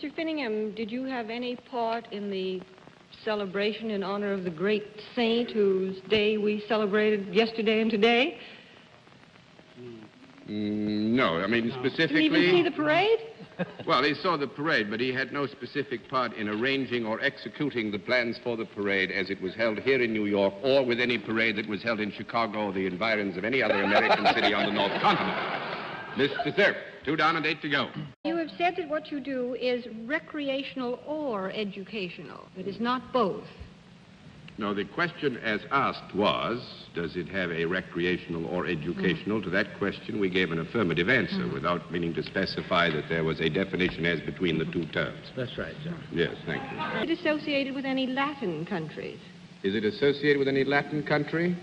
Mr. Finningham, did you have any part in the celebration in honor of the great saint whose day we celebrated yesterday and today? No, I mean specifically... Didn't he even see the parade? Well, he saw the parade, but he had no specific part in arranging or executing the plans for the parade as it was held here in New York or with any parade that was held in Chicago or the environs of any other American city on the North Continent. Mr. Cerf, 2 down and 8 to go. You have said that what you do is recreational or educational. It is not both. No, the question as asked was, does it have a recreational or educational? To that question, we gave an affirmative answer without meaning to specify that there was a definition as between the two terms. That's right, sir. Yes, thank you. Is it associated with any Latin countries? Is it associated with any Latin country?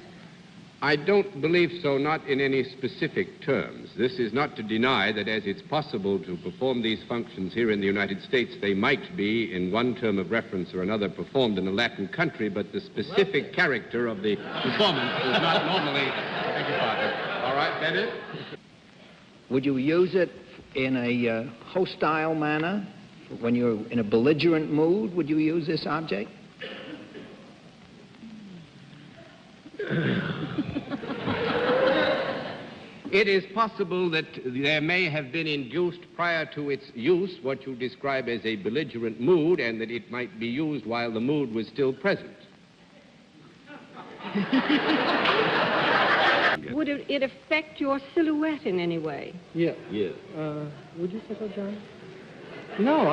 I don't believe so, not in any specific terms. This is not to deny that as it's possible to perform these functions here in the United States, they might be, in one term of reference or another, performed in a Latin country, but the specific character of the performance is not normally... Thank you, Father. All right, that is? Would you use it in a hostile manner? When you're in a belligerent mood, would you use this object? It is possible that there may have been induced prior to its use what you describe as a belligerent mood, and that it might be used while the mood was still present. Would it affect your silhouette in any way? Yeah. Yes. Would you say so, John? No,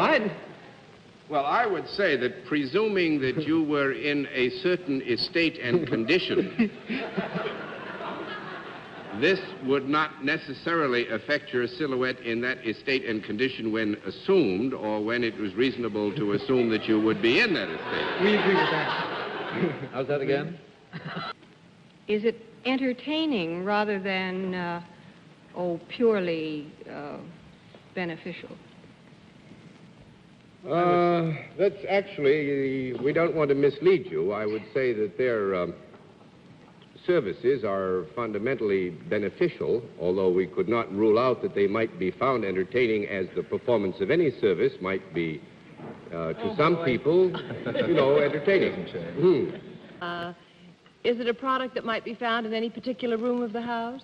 Well, I would say that presuming that you were in a certain estate and condition, this would not necessarily affect your silhouette in that estate and condition when assumed or when it was reasonable to assume that you would be in that estate. We agree with that. How's that again? Is it entertaining rather than, purely beneficial? That's actually, we don't want to mislead you. I would say that their services are fundamentally beneficial, although we could not rule out that they might be found entertaining as the performance of any service might be, to some people, entertaining. Is it a product that might be found in any particular room of the house?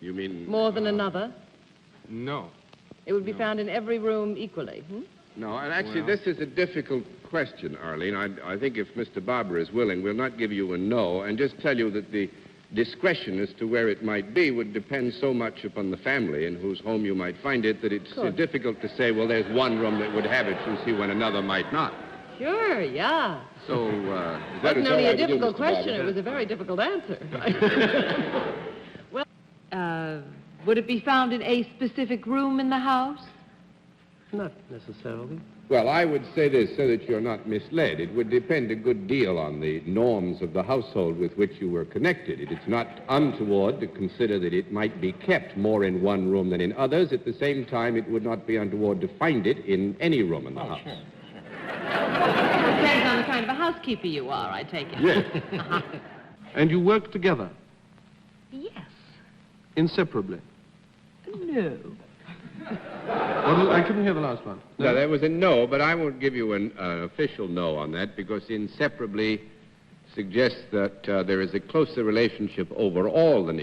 You mean... More than another? No. It would be found in every room equally, No, and actually, this is a difficult question, Arlene. I think if Mr. Barber is willing, we'll not give you a no, and just tell you that the discretion as to where it might be would depend so much upon the family in whose home you might find it that it's difficult to say, well, there's one room that would have it, you see, when another might not. Sure, yeah. So, It wasn't only a difficult question, it was a very difficult answer. Well, would it be found in a specific room in the house? Not necessarily. Well, I would say this so that you're not misled. It would depend a good deal on the norms of the household with which you were connected. It's not untoward to consider that it might be kept more in one room than in others. At the same time, it would not be untoward to find it in any room in the house. Sure. Depends on the kind of a housekeeper you are, I take it. Yes. And you work together? Yes. Inseparably? No. I couldn't hear the last one. No, that was a no, but I won't give you an official no on that because inseparably suggests that there is a closer relationship overall than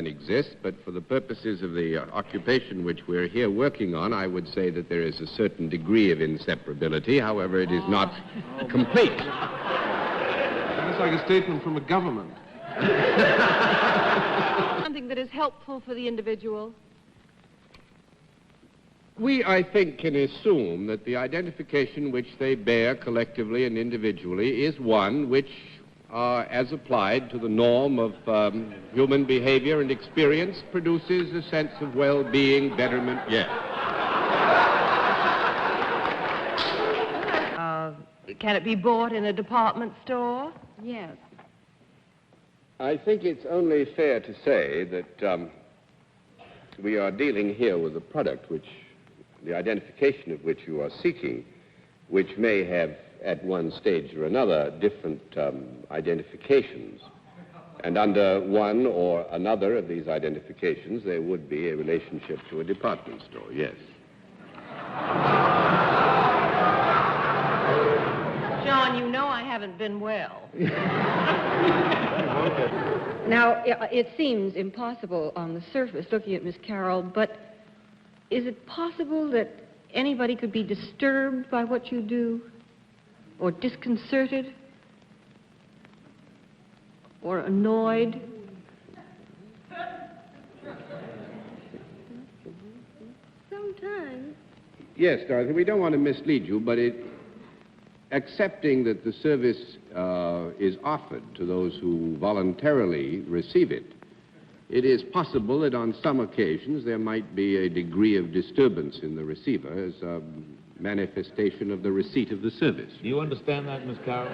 exists, but for the purposes of the occupation which we're here working on, I would say that there is a certain degree of inseparability. However, it is not complete. That's like a statement from a government. Something that is helpful for the individual? We, I think, can assume that the identification which they bear collectively and individually is one which, as applied to the norm of human behavior and experience, produces a sense of well-being, betterment, yes. Can it be bought in a department store? Yes. I think it's only fair to say that we are dealing here with a product which the identification of which you are seeking, which may have at one stage or another different identifications. And under one or another of these identifications, there would be a relationship to a department store, yes. haven't been well. Now, it seems impossible on the surface, looking at Miss Carroll, but is it possible that anybody could be disturbed by what you do? Or disconcerted? Or annoyed? Sometimes. Yes, Dorothy, we don't want to mislead you, but accepting that the service is offered to those who voluntarily receive it, it is possible that on some occasions there might be a degree of disturbance in the receiver as a manifestation of the receipt of the service. Do you understand that, Miss Carroll?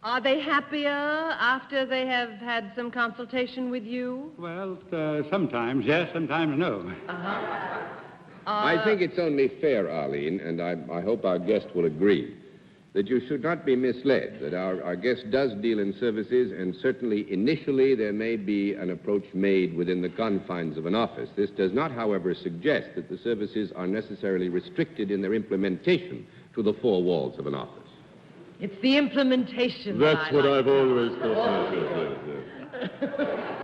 Are they happier after they have had some consultation with you? Well, sometimes yes, sometimes no. I think it's only fair, Arlene, and I hope our guest will agree, that you should not be misled, that our guest does deal in services, and certainly initially there may be an approach made within the confines of an office. This does not, however, suggest that the services are necessarily restricted in their implementation to the four walls of an office. It's the implementation. That's what I've always thought.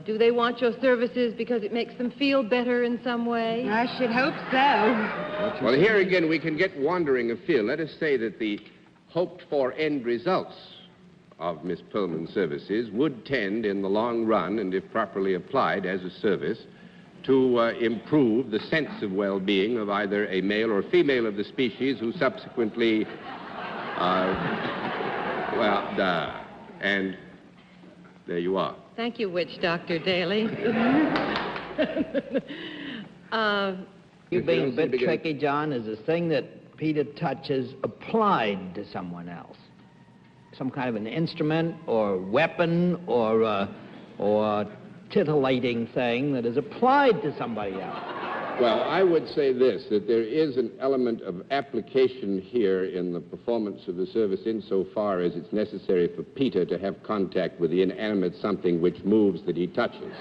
Do they want your services because it makes them feel better in some way? I should hope so. Well, here again, we can get wandering afield. Let us say that the hoped-for end results of Miss Pullman's services would tend, in the long run, and if properly applied as a service, to improve the sense of well-being of either a male or female of the species who subsequently, and there you are. Thank you, Witch Doctor Daly. You being a bit tricky, John, is a thing that Peter touches applied to someone else. Some kind of an instrument or weapon or titillating thing that is applied to somebody else. Well, I would say this, that there is an element of application here in the performance of the service insofar as it's necessary for Peter to have contact with the inanimate something which moves that he touches.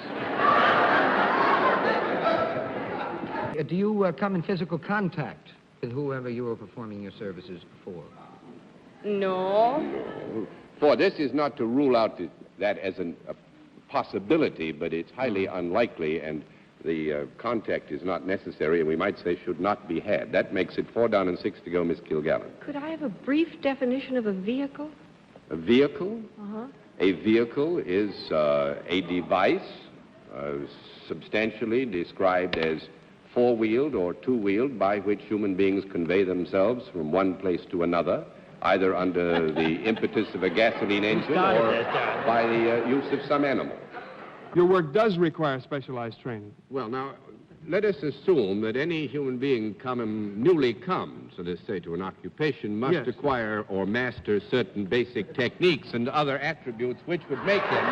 Do you come in physical contact with whoever you were performing your services for? No. For this is not to rule out that as a possibility, but it's highly unlikely, and the contact is not necessary, and we might say should not be had. That makes it 4 down and 6 to go, Miss Kilgallen. Could I have a brief definition of a vehicle? A vehicle? Uh-huh. A vehicle is a device substantially described as four-wheeled or two-wheeled by which human beings convey themselves from one place to another, either under the impetus of a gasoline engine or by the use of some animal. Your work does require specialized training. Well, now, let us assume that any human being newly come, so to say, to an occupation must Yes. acquire or master certain basic techniques and other attributes which would make him a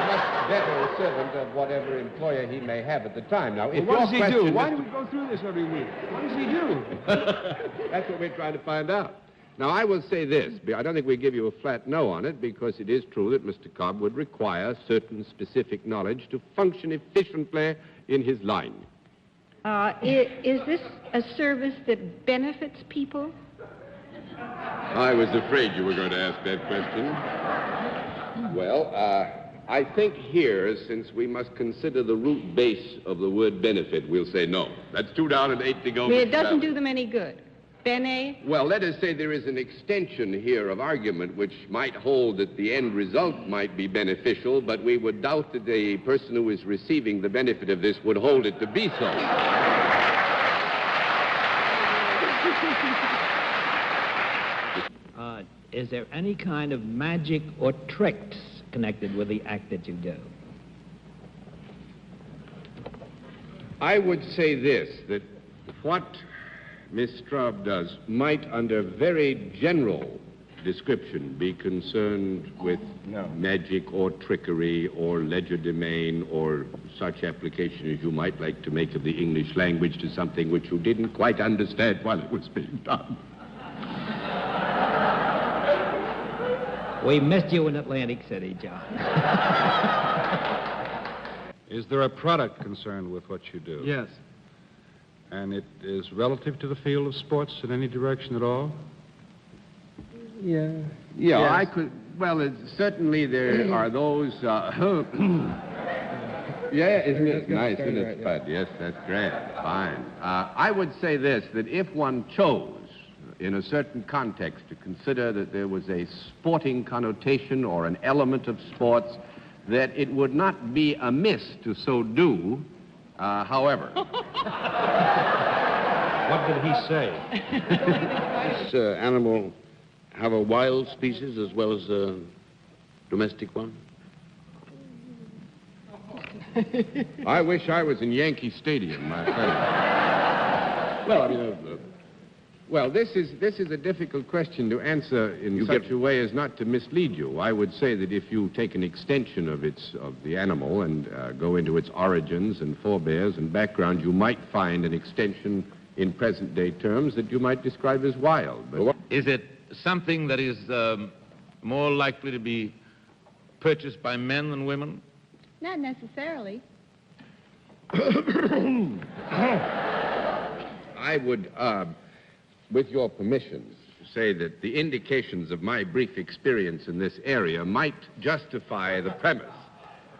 much better servant of whatever employer he may have at the time. Now, if What your does he question, do? Why Mr. do we go through this every week? What does he do? That's what we're trying to find out. Now, I will say this. I don't think we give you a flat no on it, because it is true that Mr. Cobb would require certain specific knowledge to function efficiently in his line. Is this a service that benefits people? I was afraid you were going to ask that question. Well, I think here, since we must consider the root base of the word benefit, we'll say no. That's 2 down and 8 to go. I mean, it Mr. doesn't Allen. do them any good. Bene? Well, let us say there is an extension here of argument which might hold that the end result might be beneficial, but we would doubt that the person who is receiving the benefit of this would hold it to be so. Is there any kind of magic or tricks connected with the act that you do? I would say this, that what Miss Straub does might, under very general description, be concerned with magic or trickery or legerdemain or such application as you might like to make of the English language to something which you didn't quite understand while it was being done. We missed you in Atlantic City, John. Is there a product concerned with what you do? Yes. And it is relative to the field of sports in any direction at all? Yeah, Yes. I could. Well, certainly there are those. Yeah, isn't it nice, isn't it, Spud? Yes, that's great. Fine. I would say this, that if one chose, in a certain context, to consider that there was a sporting connotation or an element of sports, that it would not be amiss to so do, however. What did he say? This animal have a wild species as well as a domestic one? I wish I was in Yankee Stadium, my friend. Well, I mean, well, this is a difficult question to answer in such a way as not to mislead you. I would say that if you take an extension of the animal and go into its origins and forebears and background, you might find an extension in present-day terms that you might describe as wild. But is it something that is more likely to be purchased by men than women? Not necessarily. I would, with your permission, say that the indications of my brief experience in this area might justify the premise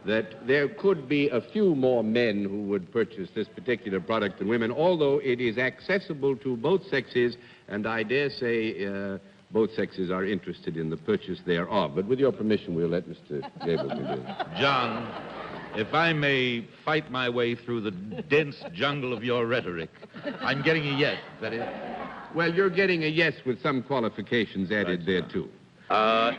that there could be a few more men who would purchase this particular product than women, although it is accessible to both sexes, and I dare say both sexes are interested in the purchase thereof. But with your permission, we'll let Mr. Gable continue. John, if I may fight my way through the dense jungle of your rhetoric, I'm getting a yes, that is. Well, you're getting a yes with some qualifications added there, too.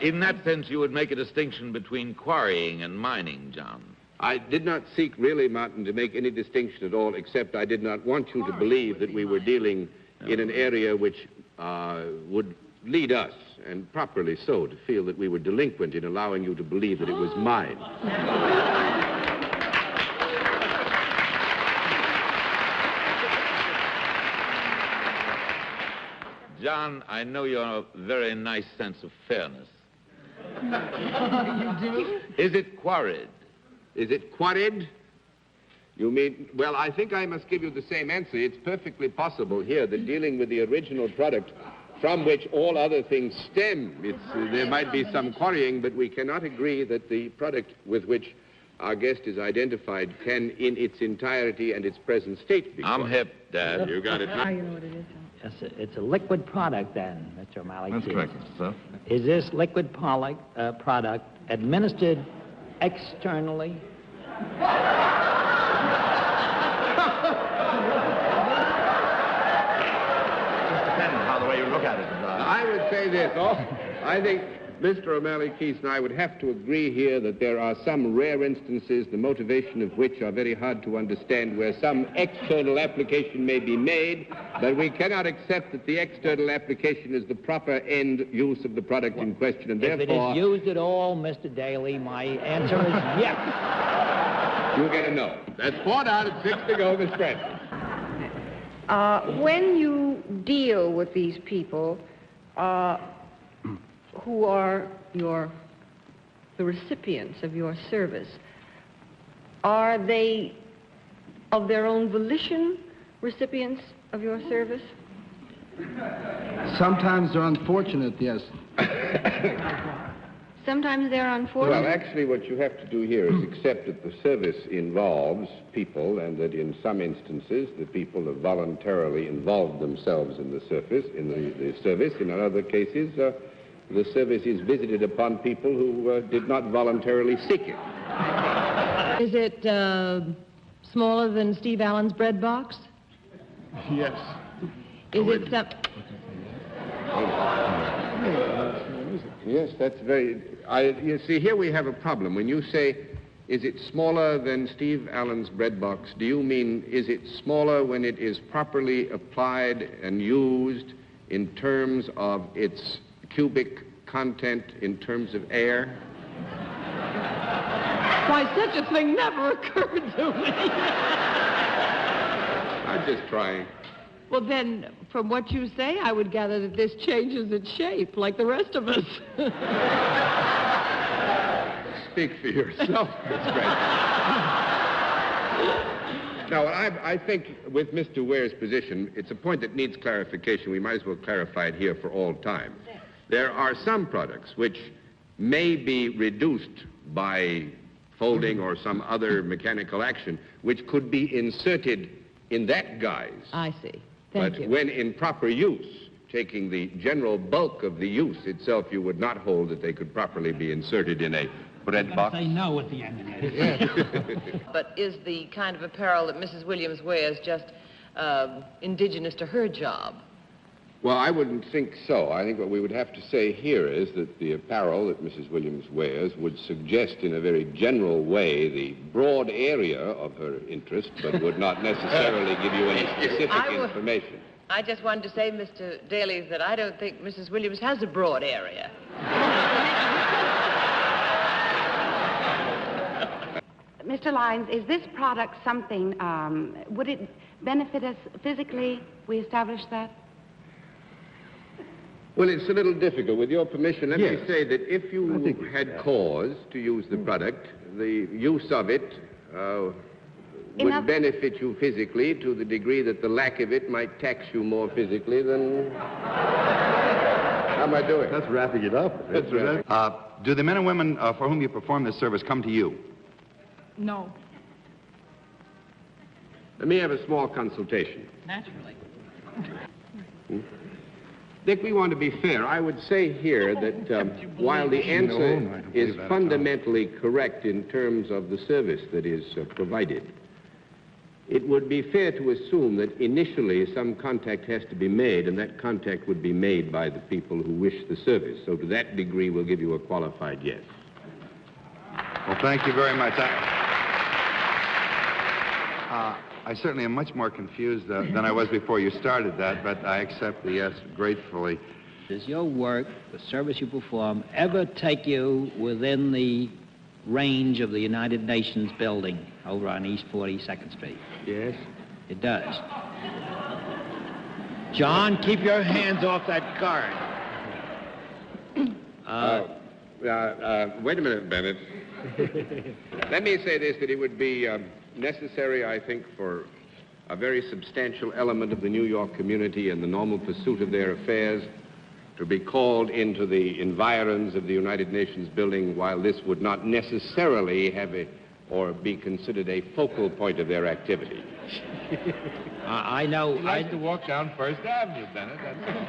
In that sense, you would make a distinction between quarrying and mining, John. I did not seek, really, Martin, to make any distinction at all, except I did not want you to believe that we were dealing in an area which would lead us, and properly so, to feel that we were delinquent in allowing you to believe that it was mine. John, I know you have a very nice sense of fairness. You do? Is it quarried? Is it quarried? You mean, well, I think I must give you the same answer. It's perfectly possible here that dealing with the original product from which all other things stem, there might be some quarrying, but we cannot agree that the product with which our guest is identified can, in its entirety and its present state, be I'm quarried. hip, Dad. You got it. Ah, you know what it is. It's a liquid product, then, Mr. O'Malley. That's correct, sir. Is this liquid product administered externally? I would say this. I think Mr. O'Malley Keith and I would have to agree here that there are some rare instances, the motivation of which are very hard to understand, where some external application may be made, but we cannot accept that the external application is the proper end use of the product in question, and If therefore... it is used at all, Mr. Daly, my answer is yes. You get a no. That's 4 down and 6 to go, Miss Francis. When you deal with these people who are the recipients of your service, are they of their own volition recipients of your service? Sometimes they're unfortunate, yes. Sometimes they're unfortunate. Well, actually, what you have to do here is accept that the service involves people, and that in some instances the people have voluntarily involved themselves in the service. In other cases, the service is visited upon people who did not voluntarily seek it. Is it smaller than Steve Allen's bread box? Yes. Is it some... Yes, that's very... you see, here we have a problem. When you say, is it smaller than Steve Allen's bread box, do you mean, is it smaller when it is properly applied and used in terms of its cubic content, in terms of air? Why, such a thing never occurred to me. I'm just trying. Well, then, from what you say, I would gather that this changes its shape, like the rest of us. Speak for yourself, Miss Francis. Now, I think with Mr. Ware's position, it's a point that needs clarification. We might as well clarify it here for all time. There are some products which may be reduced by folding or some other mechanical action, which could be inserted in that guise. I see. Thank you. But when in proper use, taking the general bulk of the use itself, you would not hold that they could properly be inserted in a bread box. Say no at the end of it. But is the kind of apparel that Mrs. Williams wears just indigenous to her job? Well, I wouldn't think so. I think what we would have to say here is that the apparel that Mrs. Williams wears would suggest in a very general way the broad area of her interest, but would not necessarily give you any specific information. I just wanted to say, Mr. Daly, that I don't think Mrs. Williams has a broad area. Mr. Lyons, is this product something, would it benefit us physically? We established that? Well, it's a little difficult. With your permission, let me say that if you had cause to use the product, the use of it would benefit you physically to the degree that the lack of it might tax you more physically than... How am I doing? That's wrapping it up. That's right. Do the men and women for whom you perform this service come to you? No. Let me have a small consultation. Naturally. Dick, we want to be fair. I would say here that while the answer is fundamentally correct in terms of the service that is provided, it would be fair to assume that initially some contact has to be made, and that contact would be made by the people who wish the service. So to that degree, we'll give you a qualified yes. Well, thank you very much. I certainly am much more confused than I was before you started that, but I accept the yes gratefully. Does your work, the service you perform, ever take you within the range of the United Nations building over on East 42nd Street? Yes. It does. John, keep your hands off that card. Wait a minute, Bennett. Let me say this, that it would be necessary, I think, for a very substantial element of the New York community in the normal pursuit of their affairs to be called into the environs of the United Nations building, while this would not necessarily have or be considered a focal point of their activity. I know. He likes to walk down First Avenue, Bennett. That's all.